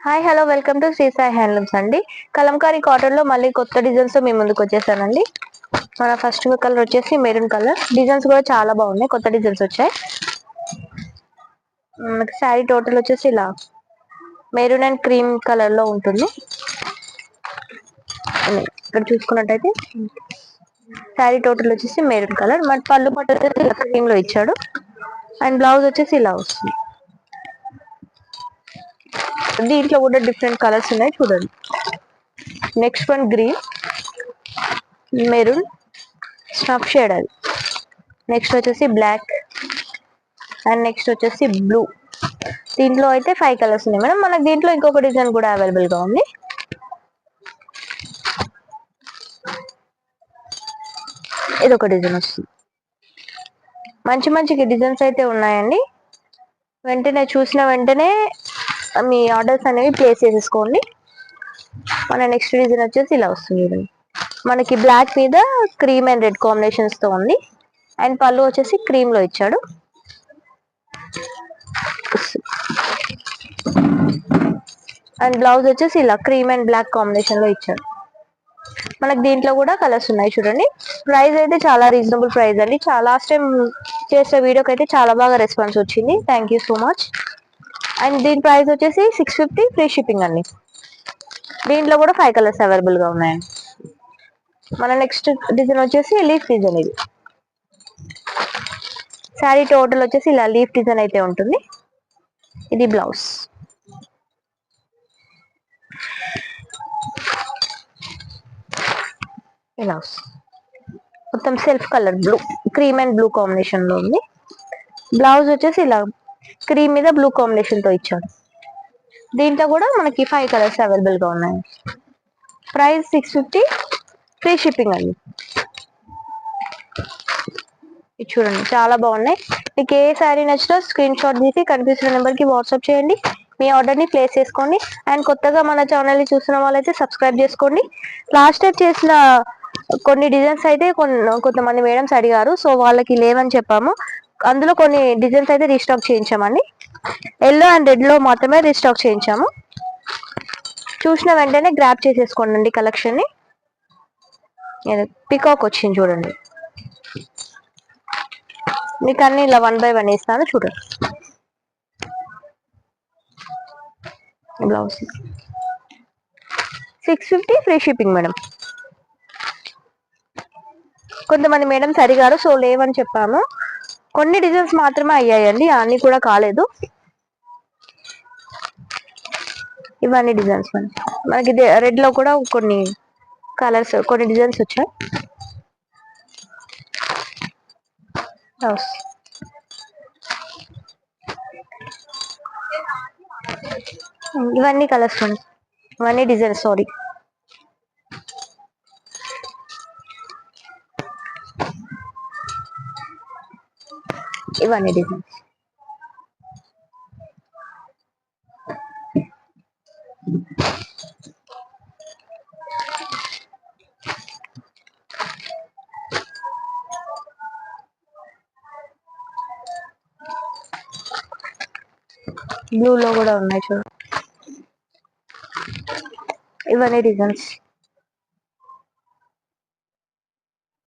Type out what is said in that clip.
Hi hello welcome to Shri Sai handlooms అండి. Kalamkari cotton లో మళ్ళీ కొత్త డిజైన్స్ తో మీ ముందుకు వచ్చేసానండి. మన ఫస్ట్ కలర్ వచ్చేసి మెరూన్ కలర్. డిజైన్స్ కూడా చాలా బాగున్నాయి, కొత్త డిజైన్స్ వచ్చాయి. మనకి శారీ టోటల్ వచ్చేసి ఇలా మెరూన్ అండ్ క్రీమ్ కలర్ లో ఉంటుంది. ఇక్కడ చూసుకున్నట్టయితే శారీ టోటల్ వచ్చేసి మెరూన్ కలర్, మన పళ్ళు పట్టు క్రీమ్ లో ఇచ్చాడు. అండ్ బ్లౌజ్ వచ్చేసి ఇలా వస్తుంది. దీంట్లో కూడా డిఫరెంట్ కలర్స్ ఉన్నాయి చూడండి. Next one green, maroon, snuff shade అది. నెక్స్ట్ వచ్చేసి బ్లాక్ అండ్ నెక్స్ట్ వచ్చేసి బ్లూ. దీంట్లో అయితే 5 కలర్స్ ఉన్నాయి మేడం. మనకి దీంట్లో ఇంకొక డిజైన్ కూడా అవైలబుల్ గా ఉంది. ఇది ఒక డిజైన్ వస్తుంది. మంచి మంచి డిజైన్స్ అయితే ఉన్నాయండి. వెంటనే చూసిన వెంటనే మీ ఆర్డర్స్ అనేవి ప్లేస్ చేసేసుకోండి. మన నెక్స్ట్ డిజైన్ వచ్చేసి ఇలా వస్తుంది. మనకి బ్లాక్ మీద క్రీమ్ అండ్ రెడ్ కాంబినేషన్స్ తో ఉంది. అండ్ పళ్ళు వచ్చేసి క్రీమ్ లో ఇచ్చాడు. అండ్ బ్లౌజ్ వచ్చేసి ఇలా క్రీమ్ అండ్ బ్లాక్ కాంబినేషన్ లో ఇచ్చాడు. మనకి దీంట్లో కూడా కలర్స్ ఉన్నాయి చూడండి. ప్రైస్ అయితే చాలా రీజనబుల్ ప్రైస్ అండి. లాస్ట్ టైం చేసే వీడియోకి అయితే చాలా బాగా రెస్పాన్స్ వచ్చింది. Thank you so much. And దీని ప్రైస్ వచ్చేసి 650 ఫ్రీ షిప్పింగ్ అండి. దీంట్లో కూడా 5 కలర్స్ అవైలబుల్ గా ఉన్నాయండి. మన నెక్స్ట్ డిజైన్ వచ్చేసి లీఫ్ డిజైన్. ఇది శారీ టోటల్ వచ్చేసి ఇలా లీఫ్ డిజైన్ అయితే ఉంటుంది. ఇది బ్లౌజ్. ఇలా మొత్తం self colour blue, cream and blue combination లో ఉంది. బ్లౌజ్ వచ్చేసి ఇలా క్రీమ్ మీద బ్లూ కాంబినేషన్ తో ఇచ్చాడు. దీంట్లో కూడా మనకి 5 కలర్స్ అవైలబుల్ గా ఉన్నాయి. ప్రైస్ 650 ఫ్రీ షిప్పింగ్ అండి. ఇది చూడండి, చాలా బాగున్నాయి. మీకు ఏ శారీ నచ్చినా స్క్రీన్ షాట్ తీసి కనిపిస్తున్న నెంబర్ కి వాట్సాప్ చేయండి. మీ ఆర్డర్ ని ప్లేస్ చేసుకోండి. అండ్ కొత్తగా మన ఛానల్ ని చూస్తున్న వాళ్ళైతే సబ్స్క్రైబ్ చేసుకోండి. లాస్ట్ టైం చేసిన కొన్ని డిజైన్స్ అయితే కొంతమంది మేడమ్స్ అడిగారు, సో వాళ్ళకి లేవని చెప్పాము. అందులో కొన్ని డిజైన్స్ అయితే రీస్టాక్ చేయించామండి. ఎల్లో అండ్ రెడ్ లో మాత్రమే రీస్టాక్ చేయించాము. చూసిన వెంటనే గ్రాప్ చేసేసుకోండి కలెక్షన్ ని. పికాక్ వచ్చింది చూడండి. మీకు అన్ని ఇలా 1 బై 1 ఇస్తాను చూడండి. Blouse 650 free shipping madam. కొంతమంది మేడమ్స్ అడిగారు, సో లేవని చెప్పాము. కొన్ని డిజైన్స్ మాత్రమే అయ్యాయండి, అన్ని కూడా కాలేదు. ఇవన్నీ డిజైన్స్ మనకి రెడ్ లో కూడా కొన్ని కలర్స్, కొన్ని డిజైన్స్ వచ్చాయి. ఇవన్నీ కలర్స్, ఇవన్నీ డిజైన్స్. సారీ, ఇవన్నీ డిజైన్స్. బ్లూ లో కూడా ఉన్నాయి చూడండి. ఇవన్నీ డిజైన్స్.